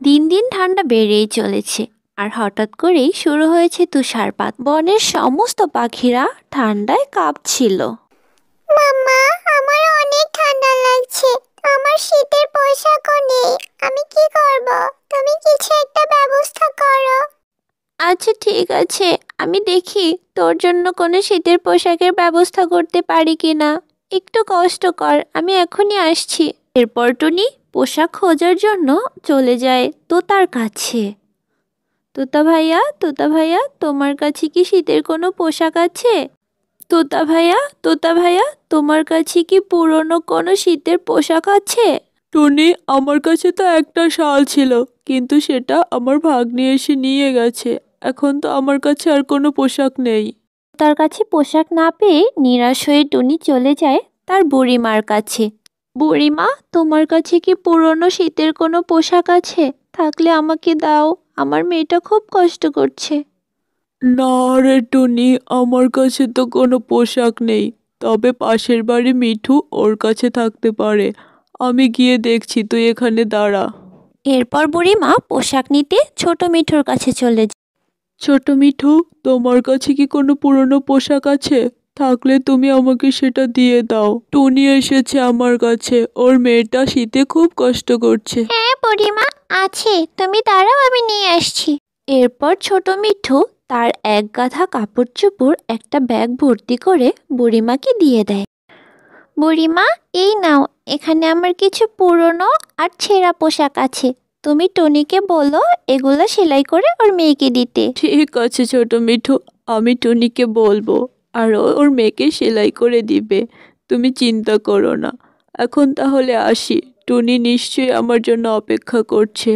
দিন দিন ঠান্ডা বেড়েই চলেছে, আর হঠাৎ করেই শুরু হয়েছে তুষারপাত। বনের সমস্ত পাখিরা ঠান্ডায় কাঁপছিল। মাম্মা, আমার অনেক ঠান্ডা লাগছে। আমার শীতের পোশাকও নেই। আমি কি করব? তুমি কিছু একটা ব্যবস্থা করো। আচ্ছা ঠিক আছে, আমি দেখি তোর জন্য কোনো শীতের পোশাকের ব্যবস্থা করতে পারি কিনা। একটু কষ্ট কর, আমি এখনই আসছি। এরপর টুনি পোশাক খোঁজার জন্য চলে যায় তোতার কাছে। তোতা ভাইয়া, তোমার কাছে কি শীতের কোনো পোশাক আছে? তোতা ভাইয়া, তোমার কাছে কি পুরনো কোনো শীতের পোশাক আছে? টুনি, আমার কাছে তো একটা শাল ছিল, কিন্তু সেটা আমার ভাগ্নি এসে নিয়ে গেছে। এখন তো আমার কাছে আর কোনো পোশাক নেই। তার কাছে পোশাক না পেয়ে নিরাশ হয়ে টুনি চলে যায় তার বুড়িমার কাছে। বুড়িমা, তোমার কাছে কি পুরনো শীতের কোনো পোশাক আছে? থাকলে আমাকে দাও, আমার মেয়েটা খুব কষ্ট করছে। না রে টুনি, আমার কাছে তো কোনো পোশাক নেই, তবে পাশের বাড়ি মিঠু, ওর কাছে থাকতে পারে। আমি গিয়ে দেখছি, তুই এখানে দাঁড়া। এরপর বুড়িমা পোশাক নিতে ছোট মিঠুর কাছে চলে যায়। ছোট মিঠু, তোমার কাছে কি কোনো পুরনো পোশাক আছে? থাকলে তুমি আমাকে সেটা দিয়ে দাও। টুনি এসেছে আমার কাছে, ওর মেয়েটা শীতে খুব কষ্ট করছে। হ্যাঁ বুড়িমা, আছে। তুমি দাঁড়াও, আমি নিয়ে আসছি। এরপর ছোট মিঠু তার এক গাদা কাপড় চোপড় একটা ব্যাগ ভর্তি করে বুড়িমাকে দিয়ে দেয়। বুড়িমা, এই নাও, এখানে আমার কিছু পুরনো আর ছেঁড়া পোশাক আছে। তুমি টুনিকে বলো এগুলো সেলাই করে ওর মেয়েকে দিতে। ঠিক আছে ছোট মিঠু, আমি টুনিকে বলবো, আর ও ওর মেয়েকে সেলাই করে দিবে। তুমি চিন্তা করো না। এখন তাহলে আসি, টুনি নিশ্চয়ই আমার জন্য অপেক্ষা করছে।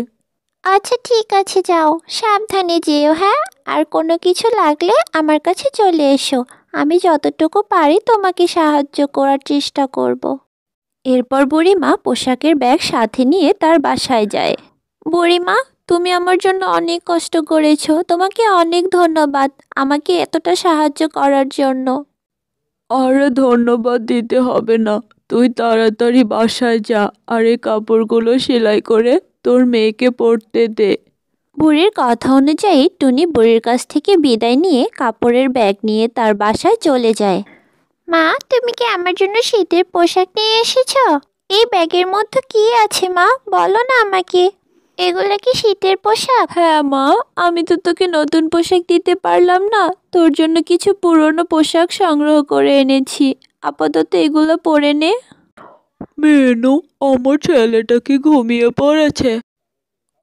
আচ্ছা ঠিক আছে, যাও, সাবধানে যেও। হ্যাঁ, আর কোনো কিছু লাগলে আমার কাছে চলে এসো। আমি যতটুকু পারি তোমাকে সাহায্য করার চেষ্টা করব। এরপর বুড়িমা পোশাকের ব্যাগ সাথে নিয়ে তার বাসায় যায়। বুড়িমা, তুমি আমার জন্য অনেক কষ্ট করেছো, তোমাকে অনেক ধন্যবাদ আমাকে এতটা সাহায্য করার জন্য। আরে ধন্যবাদ দিতে হবে না, তুই তাড়াতাড়ি বাসায় যা, আর এই কাপড়গুলো সেলাই করে তোর মেয়েকে পরতে দে। বুড়ির কথা অনুযায়ী টুনি বুড়ির কাছ থেকে বিদায় নিয়ে কাপড়ের ব্যাগ নিয়ে তার বাসায় চলে যায়। মা, তুমি কি আমার জন্য শীতের পোশাক নিয়ে এসেছো? এই ব্যাগের মধ্যে কি আছে মা, বলো না আমাকে। এগুলো কি শীতের পোশাক? হ্যাঁ মা, আমি তো তোকে নতুন পোশাক দিতে পারলাম না, তোর জন্য কিছু পুরনো পোশাক সংগ্রহ করে এনেছি। আপাতত এগুলো পরে নে। মেনু, আমার ছেলেটা কি ঘুমিয়ে পড়েছে?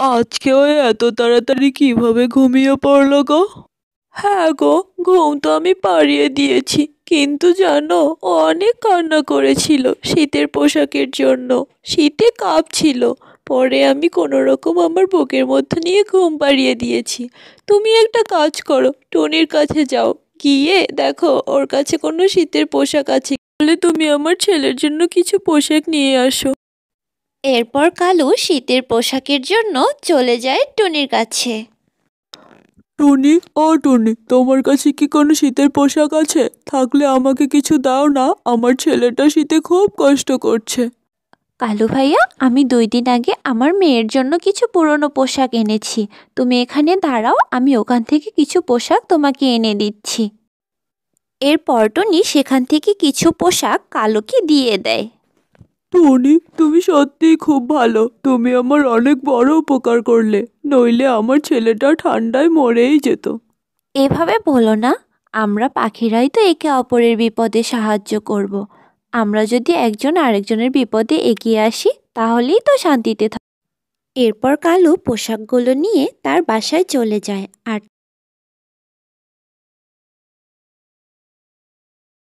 আজকে ও এত তাড়াতাড়ি কিভাবে ঘুমিয়ে পড়লো গো? হ্যাঁ গো, ঘুম তো আমি পাড়িয়ে দিয়েছি, কিন্তু জানো, ও অনেক কান্না করেছিল শীতের পোশাকের জন্য। শীতে কাঁপছিল। পরে আমি কোনো রকম আমার বুকের মধ্যে নিয়ে ঘুম পাড়িয়ে দিয়েছি। তুমি একটা কাজ করো, টনির কাছে যাও, গিয়ে দেখো ওর কাছে কোনো শীতের পোশাক আছে, তাহলে তুমি আমার ছেলের জন্য কিছু পোশাক নিয়ে আসো। এরপর কালু শীতের পোশাকের জন্য চলে যায় টুনির কাছে। টুনি, ও টুনি, তোমার কাছে কি কোনো শীতের পোশাক আছে? থাকলে আমাকে কিছু দাও না, আমার ছেলেটা শীতে খুব কষ্ট করছে। কালু ভাইয়া, আমি 2 দিন আগে আমার মেয়ের জন্য কিছু পুরনো পোশাক এনেছি। তুমি এখানে দাঁড়াও, আমি ওখান থেকে কিছু পোশাক তোমাকে এনে দিচ্ছি। এরপর টুনি সেখান থেকে কিছু পোশাক কালুকে দিয়ে দেয়। টুনি, তুমি সত্যিই খুব ভালো, তুমি আমার অনেক বড় উপকার করলে, নইলে আমার ছেলেটা ঠান্ডায় মরেই যেত। এভাবে বলো না, আমরা পাখিরাই তো একে অপরের বিপদে সাহায্য করব। আমরা যদি একজন আরেকজনের বিপদে এগিয়ে আসি তাহলেই তো শান্তিতে থাকব। এরপর কালু পোশাকগুলো নিয়ে তার বাসায় চলে যায় আর